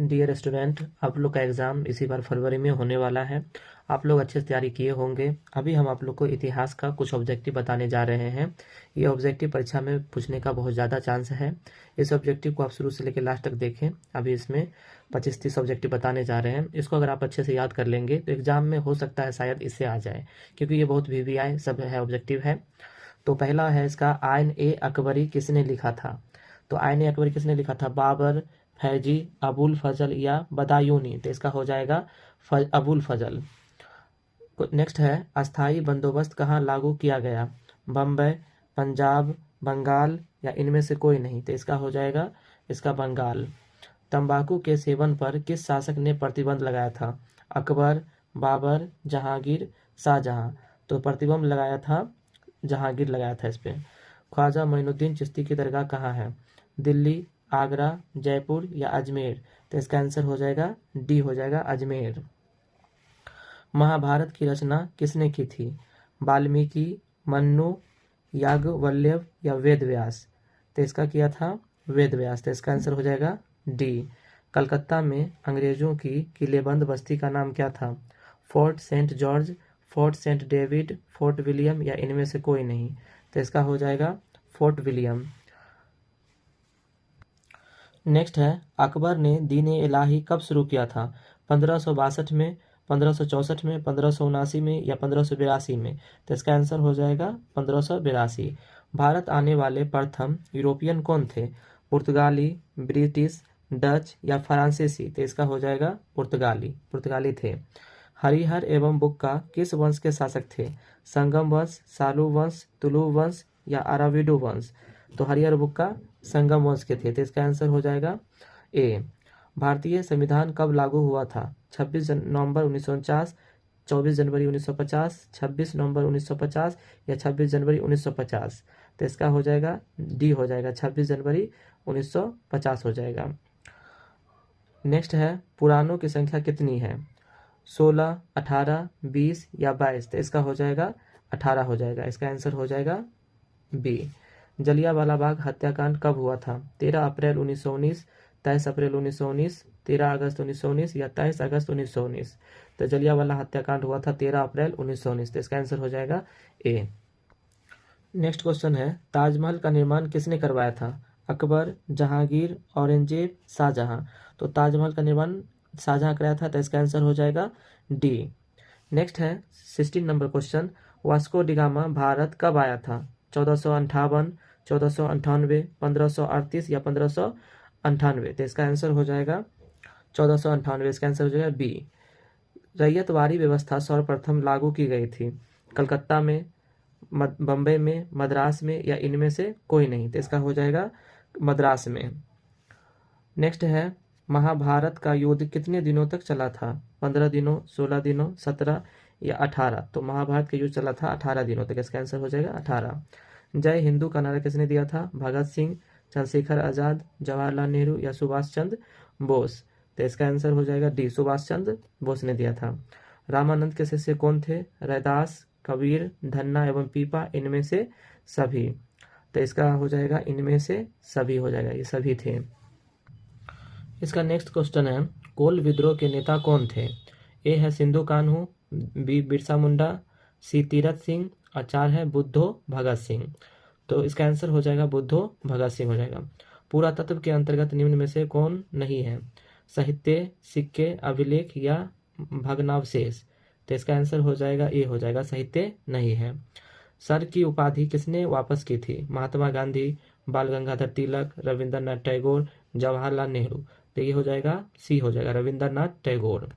Dear student, आप लोग का एग्ज़ाम इसी बार फरवरी में होने वाला है। आप लोग अच्छे से तैयारी किए होंगे। अभी हम आप लोग को इतिहास का कुछ ऑब्जेक्टिव बताने जा रहे हैं। ये ऑब्जेक्टिव परीक्षा में पूछने का बहुत ज़्यादा चांस है। इस ऑब्जेक्टिव को आप शुरू से लेकर लास्ट तक देखें। अभी इसमें 25-30 ऑब्जेक्टिव बताने जा रहे हैं। इसको अगर आप अच्छे से याद कर लेंगे तो एग्ज़ाम में हो सकता है शायद इससे आ जाए, क्योंकि ये बहुत VVI सब है ऑब्जेक्टिव है। तो पहला है इसका, आइन ए अकबरी किसने लिखा था? तो आइन ए अकबरी किसने लिखा था? बाबर, फैजी, अबुल फजल या बदायूनी? तो इसका हो जाएगा अबुल फजल। नेक्स्ट है, अस्थाई बंदोबस्त कहाँ लागू किया गया? बम्बई, पंजाब, बंगाल या इनमें से कोई नहीं? तो इसका हो जाएगा इसका बंगाल। तंबाकू के सेवन पर किस शासक ने प्रतिबंध लगाया था? अकबर, बाबर, जहांगीर, शाहजहां? तो प्रतिबंध लगाया था जहांगीर, लगाया था इस पे। ख्वाजा मोइनुद्दीन चिश्ती की दरगाह कहाँ है? दिल्ली, आगरा, जयपुर या अजमेर? तो इसका आंसर हो जाएगा डी, हो जाएगा अजमेर। महाभारत की रचना किसने की थी? वाल्मीकि, मन्नु, याज्ञवल्क्य या वेद व्यास? तो इसका किया था वेद व्यास। तो इसका आंसर हो जाएगा डी। कलकत्ता में अंग्रेजों की किलेबंद बस्ती का नाम क्या था? Fort Saint George, Fort Saint David, Fort William या इनमें से कोई नहीं? तो इसका हो जाएगा फोर्ट विलियम। नेक्स्ट है, अकबर ने दीन ए इलाही कब शुरू किया था? 1562 में, 1564 में, 1579 में या 1582 में? तो इसका आंसर हो जाएगा 1582। भारत आने वाले प्रथम यूरोपियन कौन थे? पुर्तगाली, ब्रिटिश, डच या फ्रांसीसी? तो इसका हो जाएगा पुर्तगाली थे। हरिहर एवं बुक्का किस वंश के शासक थे? संगम वंश, सालू वंश, तुलु वंश या अराविडो वंश? तो हरिहर बुक्का संगम वंश के थे। तो इसका आंसर हो जाएगा ए। भारतीय संविधान कब लागू हुआ था? 26 नवंबर 1949, 24 जनवरी 1950, 26 नवंबर 1950 या 26 जनवरी 1950? तो इसका हो जाएगा डी, हो जाएगा 26 जनवरी 1950 हो जाएगा। नेक्स्ट है, पुराणों की संख्या कितनी है? 16, 18, 20 या 22? तो इसका हो जाएगा 18 हो जाएगा। इसका आंसर हो जाएगा बी। जलियांवाला बाग हत्याकांड कब हुआ था? 13 अप्रैल 1919, 23 अप्रैल 1919, 13 अगस्त 1919 या 23 अगस्त 1919? तो जलियांवाला हत्याकांड हुआ था 13 अप्रैल 1919। तो इसका आंसर हो जाएगा ए। नेक्स्ट क्वेश्चन है, ताजमहल का निर्माण किसने करवाया था? अकबर, जहांगीर, औरंगजेब, शाहजहां? तो ताजमहल का निर्माण शाहजहां कराया था। तो इसका आंसर हो जाएगा डी। नेक्स्ट है 16 number question, Vasco da Gama Bharat कब आया था? 1458, 1498, 1538 या 1598? तो इसका आंसर हो जाएगा 1498। इसका आंसर हो जाएगा बी। रैयतवाड़ी व्यवस्था सर्वप्रथम लागू की गई थी? कलकत्ता में, बम्बई में, मद्रास में या इनमें से कोई नहीं? तो इसका हो जाएगा मद्रास में। नेक्स्ट है, महाभारत का युद्ध कितने दिनों तक चला था? 15 दिनों, 16 दिनों, 17 या 18? तो महाभारत का युद्ध चला था 18 दिनों तक। इसका आंसर हो जाएगा 18। जय हिंदू का नारा किसने दिया था? भगत सिंह, चंद्रशेखर आजाद, जवाहरलाल नेहरू या सुभाष चंद्र बोस? तो इसका आंसर हो जाएगा डी, सुभाष चंद्र बोस ने दिया था। रामानंद के शिष्य कौन थे? रैदास, कबीर, धन्ना एवं पीपा, इनमें से सभी? तो इसका हो जाएगा इनमें से सभी हो जाएगा, ये सभी थे। इसका नेक्स्ट क्वेश्चन है, कोल विद्रोह के नेता कौन थे? ए है सिंधु कान्हू, बी बिरसा मुंडा, सी तीरथ सिंह और 4 है बुद्धो भगत सिंह। तो इसका आंसर हो जाएगा बुद्धो भगत सिंह हो जाएगा। पुरातत्व के अंतर्गत निम्न में से कौन नहीं है? साहित्य, सिक्के, अभिलेख या भग्नावशेष? तो इसका आंसर हो जाएगा ए, हो जाएगा साहित्य नहीं है। सर की उपाधि किसने वापस की थी? महात्मा गांधी, बाल गंगाधर तिलक, रविंद्रनाथ टैगोर, जवाहरलाल नेहरू? तो ये हो जाएगा सी, हो जाएगा रविंद्रनाथ टैगोर।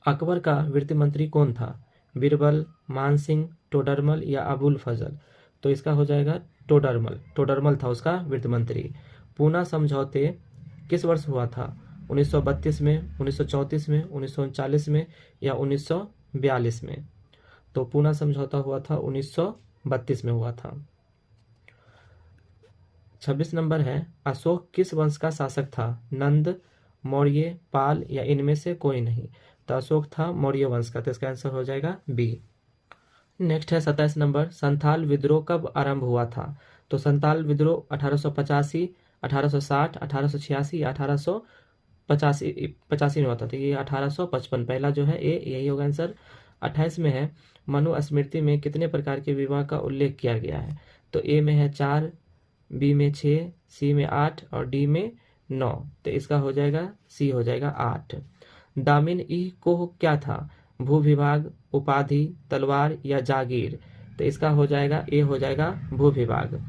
अकबर का वित्त मंत्री कौन था? बीरबल, मानसिंह, टोडरमल या अबुल फजल? तो इसका हो जाएगा टोडरमल था उसका वित्त मंत्री। पूना समझौते किस वर्ष हुआ था? 1932 में, 1934 में, 1939 में या 1942 में? तो पूना समझौता हुआ था 1932 में हुआ था। 26 नंबर है, अशोक किस वंश का शासक था? नंद, मौर्य, पाल या इनमें से कोई नहीं? तो अशोक था मौर्य वंश का। तो इसका आंसर हो जाएगा बी। नेक्स्ट है 27 नंबर, संथाल विद्रोह कब आरंभ हुआ था? तो संथाल विद्रोह 1885, 1860, 1886 या 18 85 में होता, तो ये 1855 पहला जो है ए, यही होगा आंसर। 28 में है मनुस्मृति में कितने प्रकार के विवाह का उल्लेख किया गया है? तो ए में है 4, बी में 6, सी में 8 और डी में 9। तो इसका हो जाएगा सी हो जाएगा 8। दामिन ई को क्या था? भू विभाग, उपाधि, तलवार या जागीर? तो इसका हो जाएगा ए हो जाएगा भू विभाग।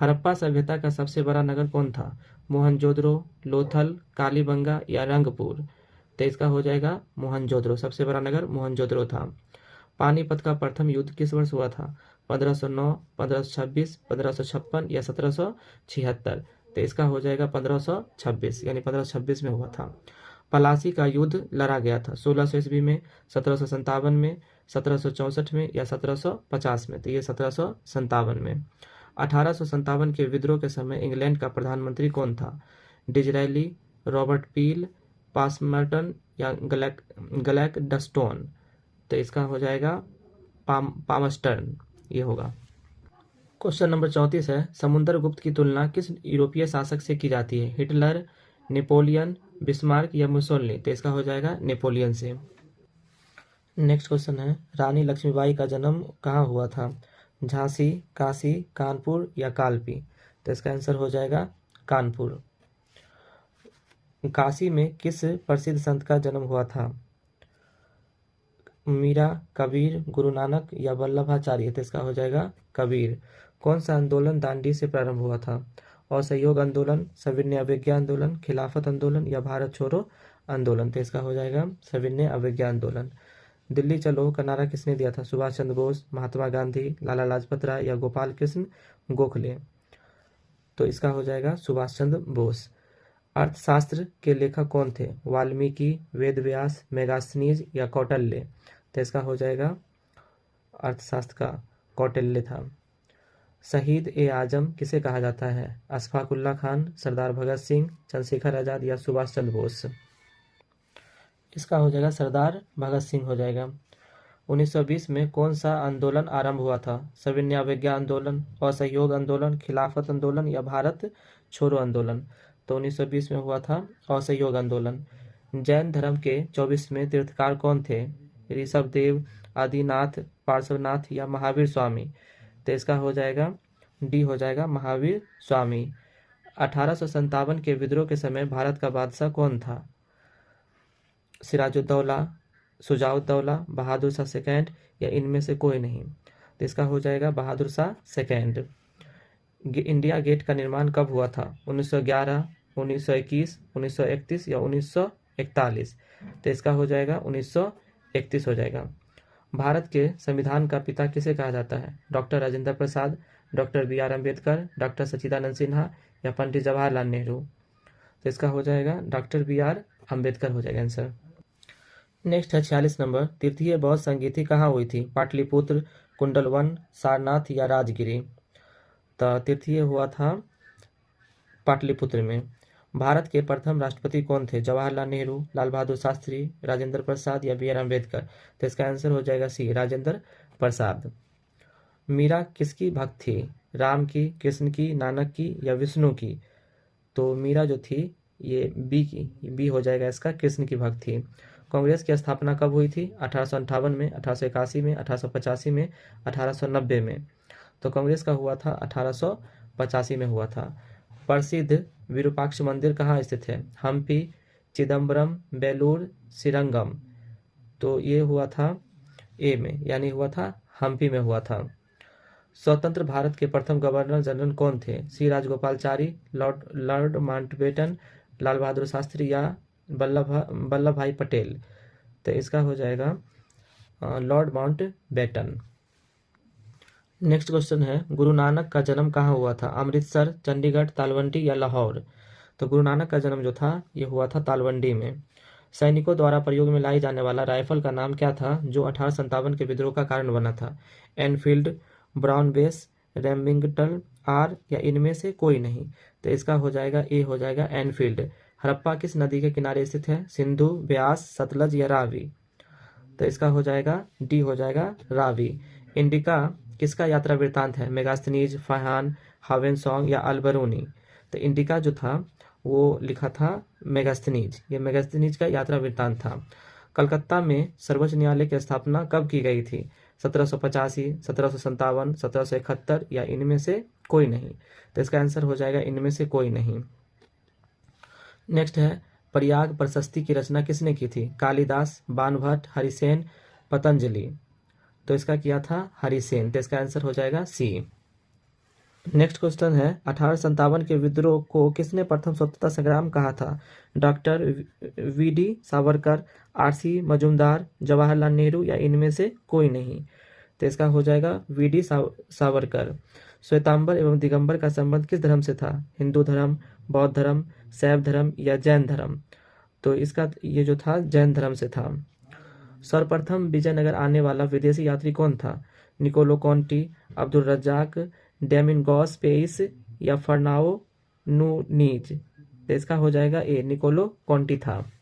हड़प्पा सभ्यता का सबसे बड़ा नगर कौन था? मोहनजोदड़ो, लोथल, कालीबंगा या रंगपुर? तो इसका हो जाएगा मोहनजोदड़ो, सबसे बड़ा नगर मोहनजोदड़ो था। पानीपत का प्रथम युद्ध किस वर्ष हुआ था? 1509, 1526, 1556 या 1776? तो इसका हो जाएगा 1526, यानी 1526 में हुआ था। पलासी का युद्ध लड़ा गया था 1600 ईस्वी में, 1757 में, 1764 में या 1750 में? तो ये 1757 में। 1857 के विद्रोह के समय इंग्लैंड का प्रधानमंत्री कौन था? डिजरेली, रॉबर्ट पील, पामर्टन या गलैडस्टोन? तो इसका हो जाएगा पामर्टन, ये होगा। क्वेश्चन नंबर 34 है, समुद्रगुप्त की तुलना किस यूरोपीय शासक से की जाती है? हिटलर, नेपोलियन, बिस्मार्क या मुसोलिनी? तो इसका हो जाएगा नेपोलियन से। नेक्स्ट क्वेश्चन है, रानी लक्ष्मीबाई का जन्म कहाँ हुआ था? झांसी, काशी, कानपुर या कालपी? तो इसका आंसर हो जाएगा कानपुर। काशी में किस प्रसिद्ध संत का जन्म हुआ था? मीरा, कबीर, गुरु नानक या वल्लभाचार्य? तो इसका हो जाएगा कबीर। कौन सा आंदोलन दांडी से प्रारंभ हुआ था? असहयोग आंदोलन, सविनय अवज्ञा आंदोलन, खिलाफत आंदोलन या भारत छोड़ो आंदोलन? तो इसका हो जाएगा सविनय अवज्ञा आंदोलन। दिल्ली चलो का नारा किसने दिया था? सुभाष चंद्र बोस, महात्मा गांधी, लाला लाजपत राय या गोपाल कृष्ण गोखले? तो इसका हो जाएगा सुभाष चंद्र बोस। अर्थशास्त्र के लेखक कौन थे? वाल्मीकि, वेदव्यास, मेगास्थनीज या कौटिल्य? तो इसका हो जाएगा अर्थशास्त्र का कौटिल्य था। शहीद ए आजम किसे कहा जाता है? अशफाकुल्ला खान, सरदार भगत सिंह, चंद्रशेखर आजाद या सुभाष चंद्र बोस? इसका हो जाएगा सरदार भगत सिंह हो जाएगा। 1920 में कौन सा आंदोलन आरंभ हुआ था? सविनय अवज्ञा आंदोलन, असहयोग आंदोलन, खिलाफत आंदोलन या भारत छोड़ो आंदोलन? तो 1920 में हुआ था असहयोग आंदोलन। जैन धर्म के 24वें तीर्थकार कौन थे? ऋषभदेव, आदिनाथ, पार्श्वनाथ या महावीर स्वामी? तो इसका हो जाएगा डी हो जाएगा महावीर स्वामी। 1857 के विद्रोह के समय भारत का बादशाह कौन था? सिराजुद्दौला, शुजाउद्दौला, बहादुर शाह सेकेंड या इनमें से कोई नहीं? तो इसका हो जाएगा Bahadur Shah second. India gate का निर्माण कब हुआ था? 1911, 1921, 1931 या 1941? तो इसका हो जाएगा 1931 हो जाएगा। भारत के संविधान का पिता किसे कहा जाता है? Doctor Rajendra Prasad, doctor B R Ambedkar, doctor Sachchidananda Sinha या पंडित जवाहरलाल नेहरू? तो इसका हो जाएगा डॉक्टर बी आर अम्बेडकर हो जाएगा आंसर। नेक्स्ट है 46 नंबर, तृतीय बौद्ध संगीति कहाँ हुई थी? पाटलिपुत्र, कुंडलवन, सारनाथ या राजगिरी? तो तृतीय हुआ था पाटलिपुत्र में। भारत के प्रथम राष्ट्रपति कौन थे? जवाहरलाल नेहरू, लाल बहादुर शास्त्री, राजेंद्र प्रसाद या बी आर अम्बेडकर? तो इसका आंसर हो जाएगा सी, राजेंद्र प्रसाद। मीरा किसकी भक्त थी? राम की, कृष्ण की, नानक की या विष्णु की? तो मीरा जो थी ये बी हो जाएगा इसका, कृष्ण की भक्त थी। कांग्रेस की स्थापना कब हुई थी? 1858 में, 1881 में, 1885 में, 1890 में? तो कांग्रेस का हुआ था 1885 में हुआ था। प्रसिद्ध विरूपाक्ष मंदिर कहाँ स्थित है? हम्पी, चिदम्बरम, बेलूर, श्रीरंगम? तो ये हुआ था ए में, यानी हुआ था हम्पी में हुआ था। स्वतंत्र भारत के प्रथम गवर्नर जनरल कौन थे? सी राजगोपालचारी, लॉर्ड माउंटबेटन, लाल बहादुर शास्त्री या वल्लभ भाई पटेल? तो इसका हो जाएगा लॉर्ड माउंटबेटन। नेक्स्ट क्वेश्चन है, गुरु नानक का जन्म कहाँ हुआ था? अमृतसर, चंडीगढ़, तालवंडी या लाहौर? तो गुरु नानक का जन्म जो था ये हुआ था तालवंडी में। सैनिकों द्वारा प्रयोग में लाई जाने वाला राइफल का नाम क्या था जो 1857 के विद्रोह का कारण बना था? Enfield, Brown Bess, Remington or या इनमें से कोई नहीं? तो इसका हो जाएगा ए हो जाएगा एनफील्ड। हड़प्पा किस नदी के किनारे स्थित है? सिंधु, ब्यास, सतलज या रावी? तो इसका हो जाएगा डी हो जाएगा रावी। इंडिका किसका यात्रा वृत्तांत है? मेगास्थनीज, फरहान, हावेनसॉन्ग या अल्बरूनी? तो इंडिका जो था वो लिखा था मेगास्थनीज। ये मेगास्थनीज का यात्रा वृत्तांत था। कलकत्ता में सर्वोच्च न्यायालय की स्थापना कब की गई थी? 1785, 1757, 1771 या इनमें से कोई नहीं। तो इसका आंसर हो जाएगा इनमें से कोई नहीं। नेक्स्ट है, प्रयाग प्रशस्ति की रचना किसने की थी? कालिदास, बाणभट्ट, हरिसेन, पतंजलि। तो इसका किया था हरिसेन। तो इसका आंसर हो जाएगा सी। नेक्स्ट क्वेश्चन है, 1857 के विद्रोह को किसने प्रथम स्वतंत्रता संग्राम कहा था? Doctor VD. Savarkar, RC. Majumdar, Jawaharlal Nehru या इनमें से कोई नहीं। तो इसका हो जाएगा वी.डी. सावरकर। श्वेतांबर एवं दिगंबर का संबंध किस धर्म से था? हिंदू धर्म, बौद्ध धर्म, शैव धर्म या जैन धर्म। तो इसका ये जो था जैन धर्म से था। सर्वप्रथम विजयनगर आने वाला विदेशी यात्री कौन था? निकोलो कॉन्टी, अब्दुल रज्जाक, डेमिनगॉस पेइस या फर्नाओ नूनीज। तो इसका हो जाएगा ए, निकोलो कॉन्टी था।